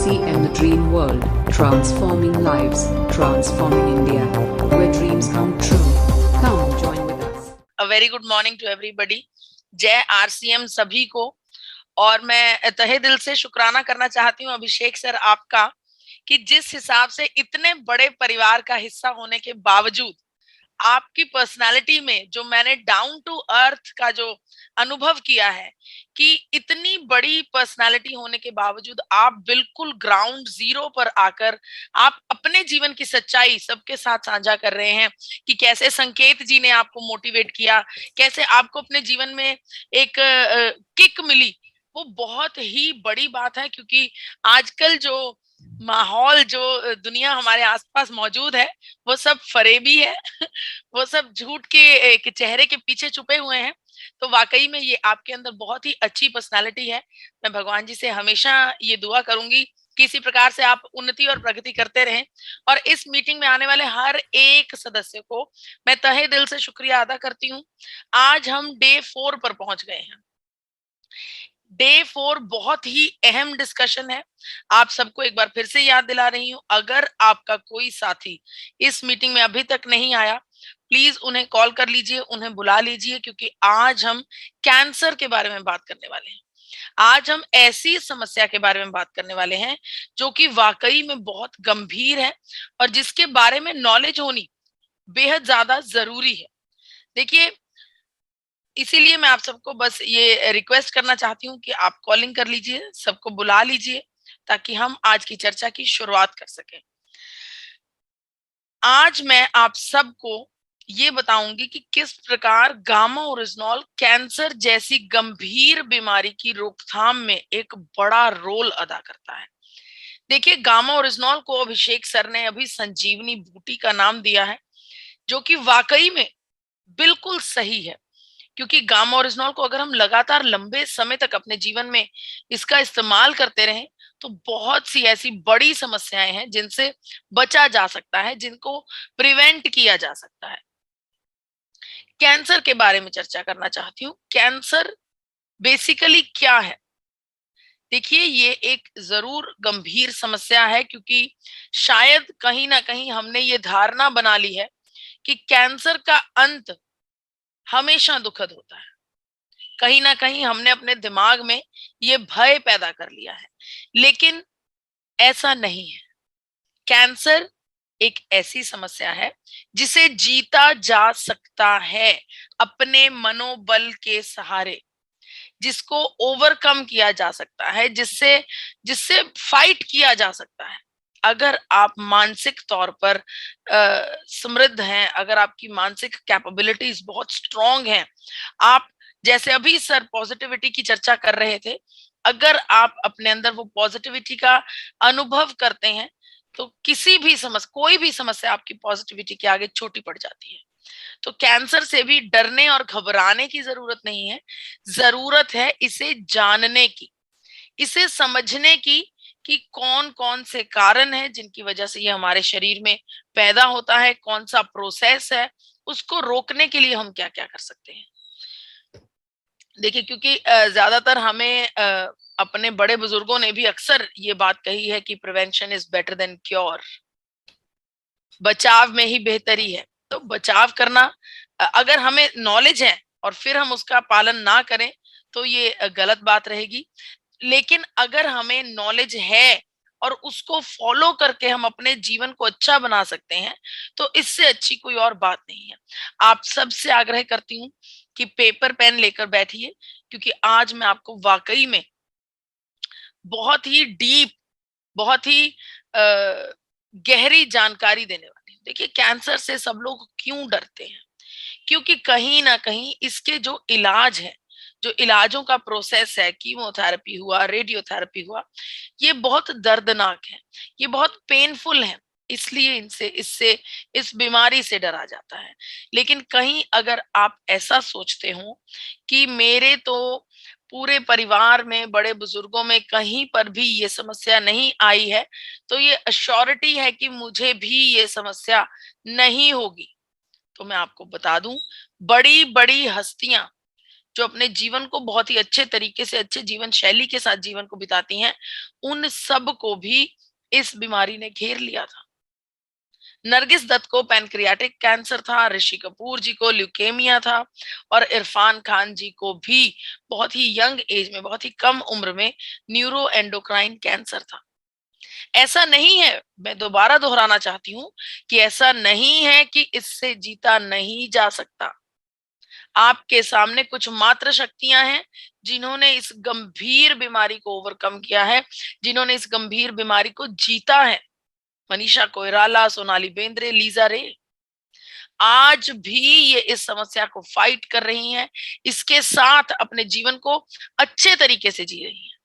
RCM, the dream world, transforming lives, transforming India, where dreams come true. Come join with us. A very good morning to everybody. जय RCM सभी को। और मैं तहे दिल से शुक्राना करना चाहती हूँ अभिषेक सर आपका, कि जिस हिसाब से इतने बड़े परिवार का हिस्सा होने के बावजूद आपकी पर्सनालिटी में जो मैंने डाउन टू अर्थ का जो अनुभव किया है, कि इतनी बड़ी पर्सनालिटी होने के बावजूद आप बिल्कुल ग्राउंड जीरो पर आकर आप अपने जीवन की सच्चाई सबके साथ साझा कर रहे हैं, कि कैसे संकेत जी ने आपको मोटिवेट किया, कैसे आपको अपने जीवन में एक किक मिली। वो बहुत ही बड़ी बात है, क्योंकि आजकल जो माहौल, जो दुनिया हमारे आसपास मौजूद है, वो सब फरेबी है वो सब झूठ के एक चेहरे के पीछे छुपे हुए हैं। तो वाकई में ये आपके अंदर बहुत ही अच्छी पर्सनालिटी है। मैं भगवान जी से हमेशा ये दुआ करूंगी कि इसी प्रकार से आप उन्नति और प्रगति करते रहें। और इस मीटिंग में आने वाले हर एक सदस्य को मैं तहे दिल से शुक्रिया अदा करती हूँ। आज हम डे 4 पर पहुंच गए हैं। डे 4 बहुत ही अहम डिस्कशन है। आप सबको एक बार फिर से याद दिला रही हूं, अगर आपका कोई साथी इस मीटिंग में अभी तक नहीं आया, प्लीज उन्हें कॉल कर लीजिए, उन्हें बुला लीजिए, क्योंकि आज हम कैंसर के बारे में बात करने वाले हैं। आज हम ऐसी समस्या के बारे में बात करने वाले हैं जो कि वाकई में बहुत गंभीर है और जिसके बारे में नॉलेज होनी बेहद ज्यादा जरूरी है। देखिए, इसीलिए मैं आप सबको बस ये रिक्वेस्ट करना चाहती हूँ कि आप कॉलिंग कर लीजिए, सबको बुला लीजिए, ताकि हम आज की चर्चा की शुरुआत कर सकें। आज मैं आप सबको ये बताऊंगी कि किस प्रकार गामा ओरिजिनॉल कैंसर जैसी गंभीर बीमारी की रोकथाम में एक बड़ा रोल अदा करता है। देखिए, गामा ओरिजिनॉल को अभिषेक सर ने अभी संजीवनी बूटी का नाम दिया है, जो कि वाकई में बिल्कुल सही है, क्योंकि गामा ओरिजिनॉल को अगर हम लगातार लंबे समय तक अपने जीवन में इसका इस्तेमाल करते रहें, तो बहुत सी ऐसी बड़ी समस्याएं हैं जिनसे बचा जा सकता है, जिनको प्रिवेंट किया जा सकता है। कैंसर के बारे में चर्चा करना चाहती हूँ। कैंसर बेसिकली क्या है? देखिए, ये एक जरूर गंभीर समस्या है, क्योंकि शायद कहीं ना कहीं हमने ये धारणा बना ली है कि कैंसर का अंत हमेशा दुखद होता है। कहीं ना कहीं हमने अपने दिमाग में ये भय पैदा कर लिया है, लेकिन ऐसा नहीं है। कैंसर एक ऐसी समस्या है जिसे जीता जा सकता है अपने मनोबल के सहारे, जिसको ओवरकम किया जा सकता है, जिससे जिससे फाइट किया जा सकता है। अगर आप मानसिक तौर पर समृद्ध हैं, अगर आपकी मानसिक कैपेबिलिटीज बहुत स्ट्रांग हैं, आप जैसे अभी सर पॉजिटिविटी की चर्चा कर रहे थे, अगर आप अपने अंदर वो पॉजिटिविटी का अनुभव करते हैं, तो किसी भी समस्या, कोई भी समस्या आपकी पॉजिटिविटी के आगे छोटी पड़ जाती है। तो कैंसर से भी डरने और घबराने की जरूरत नहीं है। जरूरत है इसे जानने की, इसे समझने की, कि कौन कौन से कारण हैं जिनकी वजह से ये हमारे शरीर में पैदा होता है, कौन सा प्रोसेस है, उसको रोकने के लिए हम क्या क्या कर सकते हैं। देखिए, क्योंकि ज्यादातर हमें अपने बड़े बुजुर्गों ने भी अक्सर ये बात कही है कि prevention is better than cure, बचाव में ही बेहतरी है। तो बचाव करना, अगर हमें नॉलेज है और फिर हम उसका पालन ना करें, तो ये गलत बात रहेगी। लेकिन अगर हमें नॉलेज है और उसको फॉलो करके हम अपने जीवन को अच्छा बना सकते हैं, तो इससे अच्छी कोई और बात नहीं है। आप सबसे आग्रह करती हूँ कि पेपर पेन लेकर बैठिए, क्योंकि आज मैं आपको वाकई में बहुत ही डीप, बहुत ही गहरी जानकारी देने वाली हूँ। देखिए, कैंसर से सब लोग क्यों डरते हैं? क्योंकि कहीं ना कहीं इसके जो इलाज है, जो इलाजों का प्रोसेस है, कीमोथेरेपी हुआ, रेडियोथेरेपी हुआ, ये बहुत दर्दनाक है, ये बहुत पेनफुल है। इसलिए इनसे इससे इस बीमारी से डरा जाता है। लेकिन कहीं अगर आप ऐसा सोचते हो कि मेरे तो पूरे परिवार में, बड़े बुजुर्गों में कहीं पर भी ये समस्या नहीं आई है, तो ये अश्योरिटी है कि मुझे भी ये समस्या नहीं होगी। तो मैं आपको बता दूं, बड़ी बड़ी हस्तियां जो अपने जीवन को बहुत ही अच्छे तरीके से, अच्छे जीवन शैली के साथ जीवन को बिताती हैं, उन सब को भी इस बीमारी ने घेर लिया था। नरगिस दत्त को पैनक्रियाटिक कैंसर था, ऋषि कपूर जी को ल्यूकेमिया था और इरफान खान जी को भी बहुत ही यंग एज में, बहुत ही कम उम्र में न्यूरो एंडोक्राइन कैंसर था। ऐसा नहीं है, मैं दोबारा दोहराना चाहती हूं कि ऐसा नहीं है कि इससे जीता नहीं जा सकता। आपके सामने कुछ मात्र शक्तियां हैं जिन्होंने इस गंभीर बीमारी को ओवरकम किया है, जिन्होंने इस गंभीर बीमारी को जीता है। मनीषा कोइराला, सोनाली बेंद्रे, लीजा रे आज भी ये इस समस्या को फाइट कर रही हैं, इसके साथ अपने जीवन को अच्छे तरीके से जी रही हैं।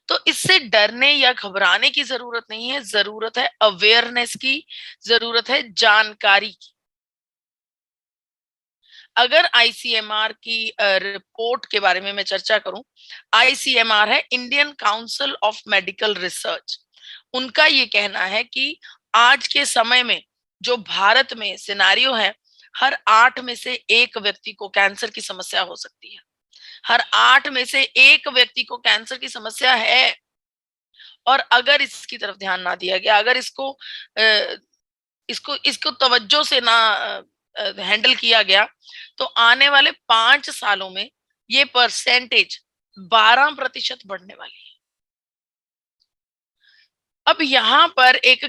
तो इससे डरने या घबराने की जरूरत नहीं है, जरूरत है अवेयरनेस की, जरूरत है जानकारी की। अगर आईसीएमआर की रिपोर्ट के बारे में मैं चर्चा करूं, आईसीएमआर है Indian council of medical research. उनका ये कहना है कि आज के समय में जो भारत में सिनेरियो है, हर 8 में से 1 व्यक्ति को कैंसर की समस्या हो सकती है। हर 8 में से 1 व्यक्ति को कैंसर की समस्या है। और अगर इसकी तरफ ध्यान ना दिया गया, अगर इसको तवज्जो से ना हैंडल किया गया, तो आने वाले 5 सालों में ये परसेंटेज 12% बढ़ने वाली है। अब यहां पर एक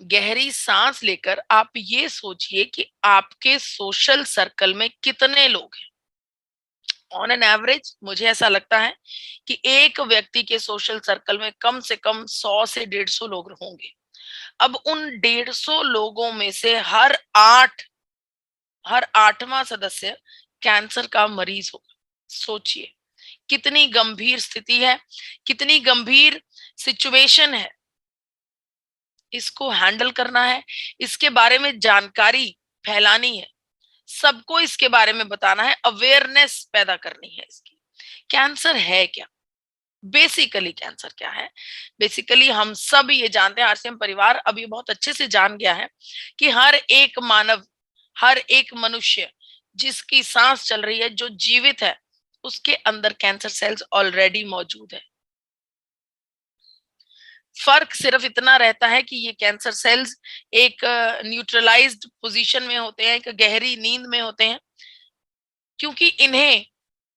गहरी सांस लेकर आप ये सोचिए कि आपके सोशल सर्कल में कितने लोग हैं। ऑन एन एवरेज मुझे ऐसा लगता है कि एक व्यक्ति के सोशल सर्कल में कम से कम 100 से 150 लोग होंगे। अब उन 150 लोगों में से हर 8वां सदस्य कैंसर का मरीज होगा। सोचिए कितनी गंभीर स्थिति है, कितनी गंभीर सिचुएशन है। इसको हैंडल करना है, इसके बारे में जानकारी फैलानी है, सबको इसके बारे में बताना है, अवेयरनेस पैदा करनी है इसकी। कैंसर है क्या? बेसिकली कैंसर क्या है? बेसिकली हम सब ये जानते हैं, आरसीएम परिवार अब ये बहुत अच्छे से जान गया है कि हर एक मानव, हर एक मनुष्य जिसकी सांस चल रही है, जो जीवित है, उसके अंदर कैंसर सेल्स ऑलरेडी मौजूद है। फर्क सिर्फ इतना रहता है कि ये कैंसर सेल्स एक न्यूट्रलाइज्ड पोजीशन में होते हैं, एक गहरी नींद में होते हैं, क्योंकि इन्हें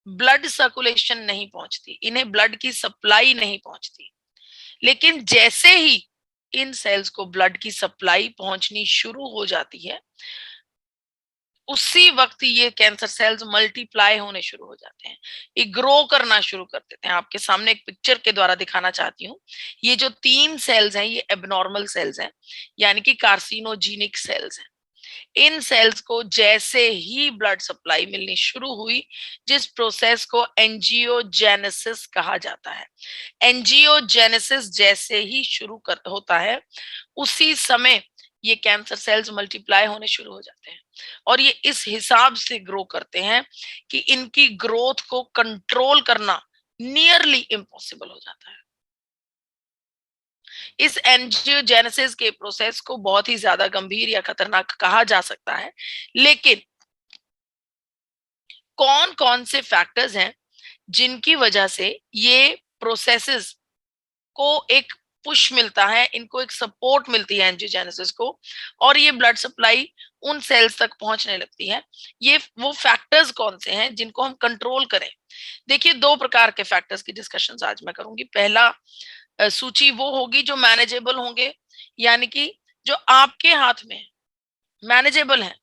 ब्लड सर्कुलेशन नहीं पहुंचती, इन्हें ब्लड की सप्लाई नहीं पहुंचती। लेकिन जैसे ही इन सेल्स को ब्लड की सप्लाई पहुंचनी शुरू हो जाती है, उसी वक्त ये कैंसर सेल्स मल्टीप्लाई होने शुरू हो जाते हैं, ये ग्रो करना शुरू कर देते हैं। आपके सामने एक पिक्चर के द्वारा दिखाना चाहती हूँ। ये जो 3 सेल्स हैं, ये एबनॉर्मल सेल्स हैं, यानी कि कार्सिनोजेनिक सेल्स हैं। इन सेल्स को जैसे ही ब्लड सप्लाई मिलनी शुरू हुई, जिस प्रोसेस को एंजियोजेनेसिस कहा जाता है, एंजियोजेनेसिस जैसे ही शुरू होता है, उसी समय ये कैंसर सेल्स मल्टीप्लाई होने शुरू हो जाते हैं। और ये इस हिसाब से ग्रो करते हैं कि इनकी ग्रोथ को कंट्रोल करना नियरली इम्पॉसिबल हो जाता है। इस एंजियोजेनेसिस के प्रोसेस को बहुत ही ज्यादा गंभीर या खतरनाक कहा जा सकता है। लेकिन कौन कौन से फैक्टर्स हैं जिनकी वजह से ये प्रोसेसेस को एक पुश मिलता है, इनको एक सपोर्ट मिलती है एंजियोजेनेसिस को, और ये ब्लड सप्लाई उन सेल्स तक पहुंचने लगती है। ये वो फैक्टर्स कौन से हैं जिनको हम कंट्रोल करें? देखिए, 2 प्रकार के फैक्टर्स की डिस्कशंस आज मैं करूंगी। पहला सूची वो होगी जो मैनेजेबल होंगे, यानी कि जो आपके हाथ में मैनेजेबल है।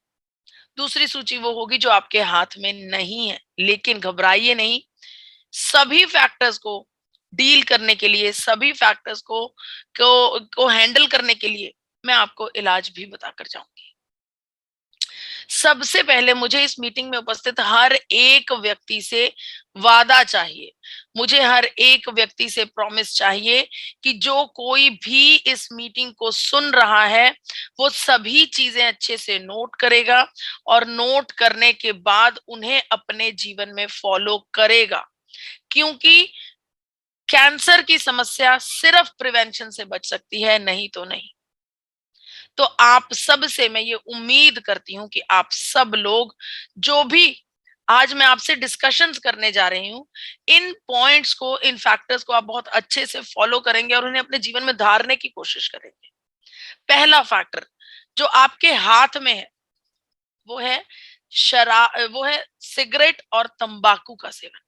दूसरी सूची वो होगी जो आपके हाथ में नहीं है। लेकिन घबराइए नहीं, सभी फैक्टर्स को डील करने के लिए, सभी फैक्टर्स को हैंडल करने के लिए मैं आपको इलाज भी बताकर जाऊंगी। सबसे पहले मुझे इस मीटिंग में उपस्थित हर एक व्यक्ति से वादा चाहिए, मुझे हर एक व्यक्ति से प्रॉमिस चाहिए कि जो कोई भी इस मीटिंग को सुन रहा है, वो सभी चीजें अच्छे से नोट करेगा और नोट करने के बाद उन्हें अपने जीवन में फॉलो करेगा। क्योंकि कैंसर की समस्या सिर्फ प्रिवेंशन से बच सकती है, नहीं तो नहीं। तो आप सब से मैं ये उम्मीद करती हूं कि आप सब लोग जो भी आज मैं आपसे डिस्कशंस करने जा रही हूँ। इन पॉइंट्स को, इन फैक्टर्स को आप बहुत अच्छे से फॉलो करेंगे और उन्हें अपने जीवन में धारने की कोशिश करेंगे। पहला फैक्टर जो आपके हाथ में है वो है सिगरेट और तंबाकू का सेवन।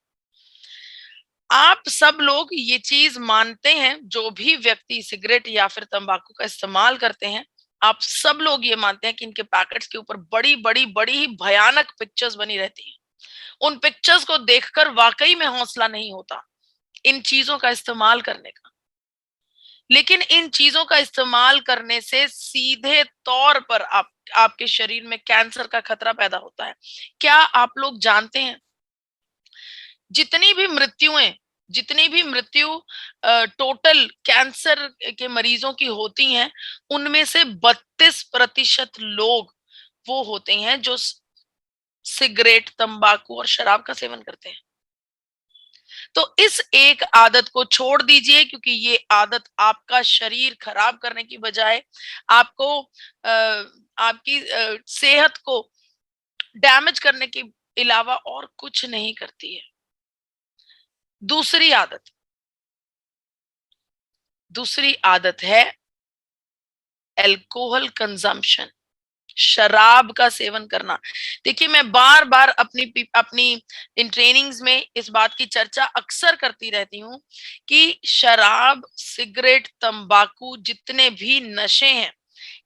आप सब लोग ये चीज मानते हैं, जो भी व्यक्ति सिगरेट या फिर तंबाकू का इस्तेमाल करते हैं, आप सब लोग ये मानते हैं कि इनके पैकेट्स के ऊपर बड़ी बड़ी बड़ी ही भयानक पिक्चर्स बनी रहती हैं। उन पिक्चर्स को देखकर वाकई में हौसला नहीं होता इन चीजों का इस्तेमाल करने का। लेकिन इन चीजों का इस्तेमाल करने से सीधे तौर पर आपके शरीर में कैंसर का खतरा पैदा होता है। क्या आप लोग जानते हैं जितनी भी मृत्यु टोटल कैंसर के मरीजों की होती हैं, उनमें से 32% लोग वो होते हैं जो सिगरेट, तंबाकू और शराब का सेवन करते हैं। तो इस एक आदत को छोड़ दीजिए, क्योंकि ये आदत आपका शरीर खराब करने की बजाय आपको आपकी सेहत को डैमेज करने के अलावा और कुछ नहीं करती है। दूसरी आदत है अल्कोहल कंजम्पशन, शराब का सेवन करना। देखिए, मैं बार बार अपनी इन ट्रेनिंग्स में इस बात की चर्चा अक्सर करती रहती हूँ कि शराब, सिगरेट, तंबाकू जितने भी नशे हैं,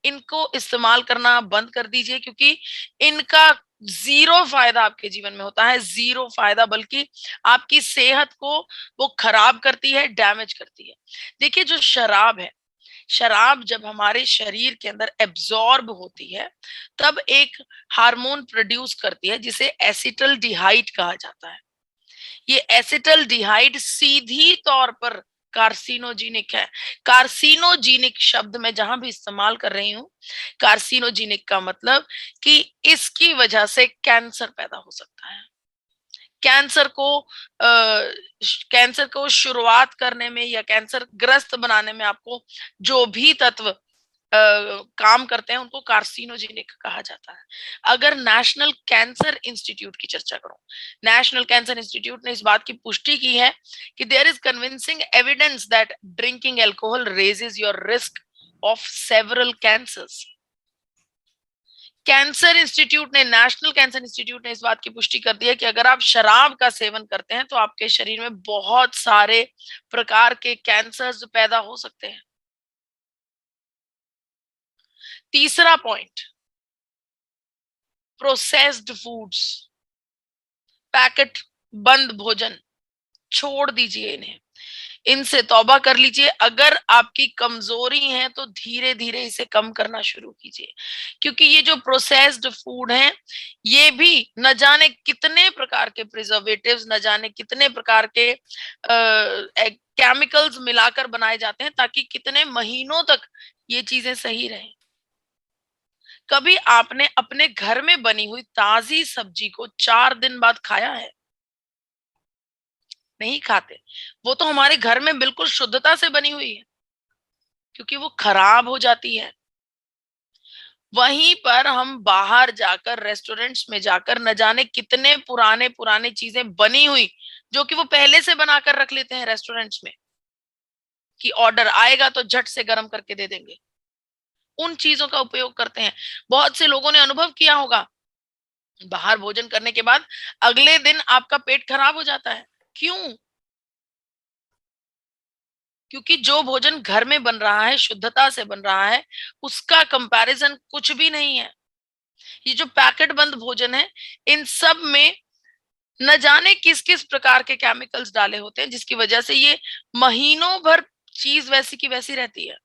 इनको इस्तेमाल करना बंद कर दीजिए, क्योंकि इनका जीरो फायदा आपके जीवन में होता है। जीरो फायदा, बल्कि आपकी सेहत को वो खराब करती है, डैमेज करती है। देखिए, जो शराब जब हमारे शरीर के अंदर एब्जॉर्ब होती है, तब एक हार्मोन प्रोड्यूस करती है जिसे एसिटल्डिहाइड कहा जाता है। ये एसिटल्डिहाइड सीधी तौर पर कार्सिनोजेनिक है। कार्सिनोजेनिक शब्द मैं जहां भी इस्तेमाल कर रही हूं, कार्सिनोजेनिक का मतलब कि इसकी वजह से कैंसर पैदा हो सकता है। कैंसर को शुरुआत करने में या कैंसर ग्रस्त बनाने में आपको जो भी तत्व काम करते हैं, उनको कार्सिनोजेनिक कहा जाता है। अगर नेशनल कैंसर इंस्टीट्यूट की चर्चा करूं, नेशनल कैंसर इंस्टीट्यूट ने इस बात की पुष्टि की है कि there is convincing evidence that drinking alcohol raises your risk of several cancers. National cancer institute ने इस बात की पुष्टि कर दी है कि अगर आप शराब का सेवन करते हैं तो आपके शरीर में बहुत सारे प्रकार के कैंसर्स पैदा हो सकते हैं। तीसरा पॉइंट, प्रोसेस्ड फूड्स, पैकेट बंद भोजन, छोड़ दीजिए इन्हें, इनसे तौबा कर लीजिए। अगर आपकी कमजोरी है तो धीरे धीरे इसे कम करना शुरू कीजिए, क्योंकि ये जो प्रोसेस्ड फूड हैं, ये भी न जाने कितने प्रकार के प्रिजर्वेटिव्स, न जाने कितने प्रकार के केमिकल्स मिलाकर बनाए जाते हैं, ताकि कितने महीनों तक ये चीजें सही रहें। कभी आपने अपने घर में बनी हुई ताजी सब्जी को 4 दिन बाद खाया है? नहीं खाते। वो तो हमारे घर में बिल्कुल शुद्धता से बनी हुई है, क्योंकि वो खराब हो जाती है। वहीं पर हम बाहर जाकर, रेस्टोरेंट्स में जाकर, न जाने कितने पुराने चीजें बनी हुई, जो कि वो पहले से बनाकर रख लेते हैं रेस्टोरेंट्स में, कि ऑर्डर आएगा तो झट से गर्म करके दे देंगे, उन चीजों का उपयोग करते हैं। बहुत से लोगों ने अनुभव किया होगा, बाहर भोजन करने के बाद अगले दिन आपका पेट खराब हो जाता है। क्यों? क्योंकि जो भोजन घर में बन रहा है, शुद्धता से बन रहा है, उसका कंपैरिजन कुछ भी नहीं है। ये जो पैकेट बंद भोजन है, इन सब में न जाने किस किस प्रकार के केमिकल्स डाले होते हैं, जिसकी वजह से ये महीनों भर चीज वैसी की वैसी रहती है।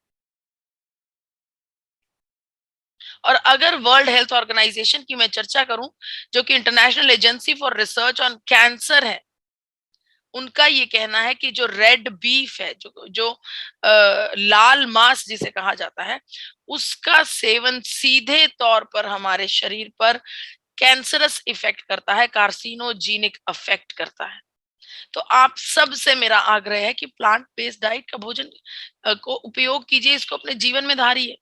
और अगर वर्ल्ड हेल्थ ऑर्गेनाइजेशन की मैं चर्चा करूं, जो कि international agency for research on cancer है, उनका ये कहना है कि जो रेड बीफ है, जो लाल मांस जिसे कहा जाता है, उसका सेवन सीधे तौर पर हमारे शरीर पर कैंसरस इफेक्ट करता है, कार्सिनोजेनिक इफेक्ट करता है। तो आप सबसे मेरा आग्रह है कि प्लांट बेस्ड डाइट का भोजन को उपयोग कीजिए, इसको अपने जीवन में धारिए।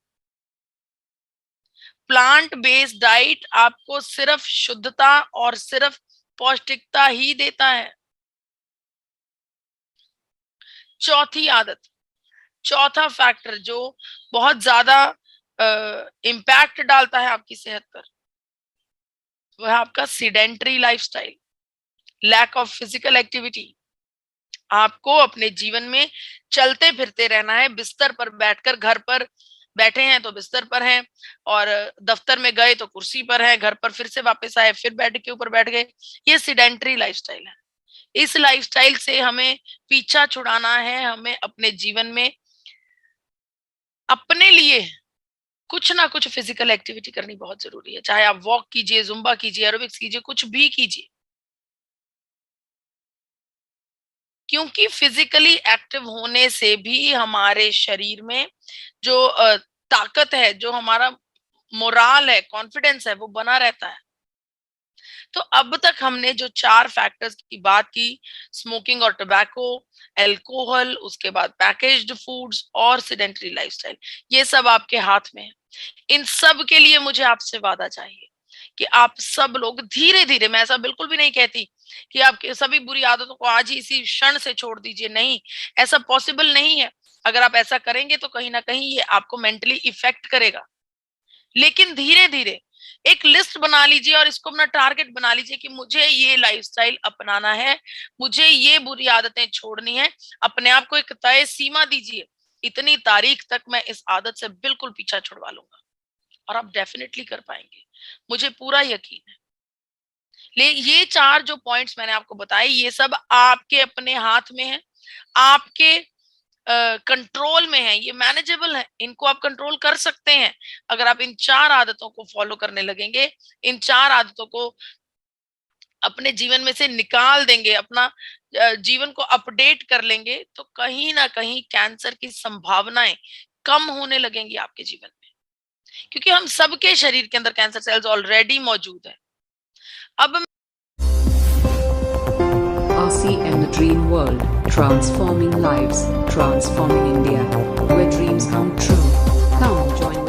प्लांट बेस्ड डाइट आपको सिर्फ शुद्धता और सिर्फ पौष्टिकता ही देता है। चौथी आदत, चौथा फैक्टर जो बहुत ज्यादा इम्पैक्ट डालता है आपकी सेहत पर, वह है आपका sedentary lifestyle, lack of physical activity. आपको अपने जीवन में चलते फिरते रहना है, बिस्तर पर बैठकर, घर पर बैठे हैं तो बिस्तर पर हैं, और दफ्तर में गए तो कुर्सी पर हैं, घर पर फिर से वापस आए फिर बेड के ऊपर बैठ गए। ये सीडेंटरी लाइफस्टाइल है। इस लाइफस्टाइल से हमें पीछा छुड़ाना है। हमें अपने जीवन में अपने लिए कुछ ना कुछ फिजिकल एक्टिविटी करनी बहुत जरूरी है। चाहे आप वॉक कीजिए, जुम्बा कीजिए, एरोबिक्स कीजिए, कुछ भी कीजिए, क्योंकि फिजिकली एक्टिव होने से भी हमारे शरीर में जो ताकत है, जो हमारा मोराल है, कॉन्फिडेंस है, वो बना रहता है। तो अब तक हमने जो 4 फैक्टर्स की बात की, स्मोकिंग और टबैको, अल्कोहल, उसके बाद पैकेज्ड फूड्स और सेडेंटरी लाइफस्टाइल, ये सब आपके हाथ में है। इन सब के लिए मुझे आपसे वादा चाहिए कि आप सब लोग धीरे धीरे, मैं ऐसा बिल्कुल भी नहीं कहती कि आप सभी बुरी आदतों को आज ही इसी क्षण से छोड़ दीजिए, नहीं, ऐसा पॉसिबल नहीं है। अगर आप ऐसा करेंगे तो कहीं ना कहीं ये आपको मेंटली इफेक्ट करेगा। लेकिन धीरे धीरे एक लिस्ट बना लीजिए और इसको अपना टारगेट बना लीजिए कि मुझे ये लाइफस्टाइल अपनाना है, मुझे ये बुरी आदतें छोड़नी है। अपने आप को एक तय सीमा दीजिए, इतनी तारीख तक मैं इस आदत से बिल्कुल पीछा छुड़वा लूंगा, और आप डेफिनेटली कर पाएंगे, मुझे पूरा यकीन है। ये 4 जो पॉइंट्स मैंने आपको बताए, ये सब आपके अपने हाथ में है, आपके कंट्रोल में है, ये मैनेजेबल है, इनको आप कंट्रोल कर सकते हैं। अगर आप इन 4 आदतों को फॉलो करने लगेंगे, इन 4 आदतों को अपने जीवन में से निकाल देंगे, अपना जीवन को अपडेट कर लेंगे, तो कहीं ना कहीं कैंसर की संभावनाएं कम होने लगेंगी आपके जीवन में, क्योंकि हम सबके शरीर के अंदर कैंसर सेल्स ऑलरेडी मौजूद है। अब RCM The Dream World, transforming lives, transforming India, where dreams come true. Come join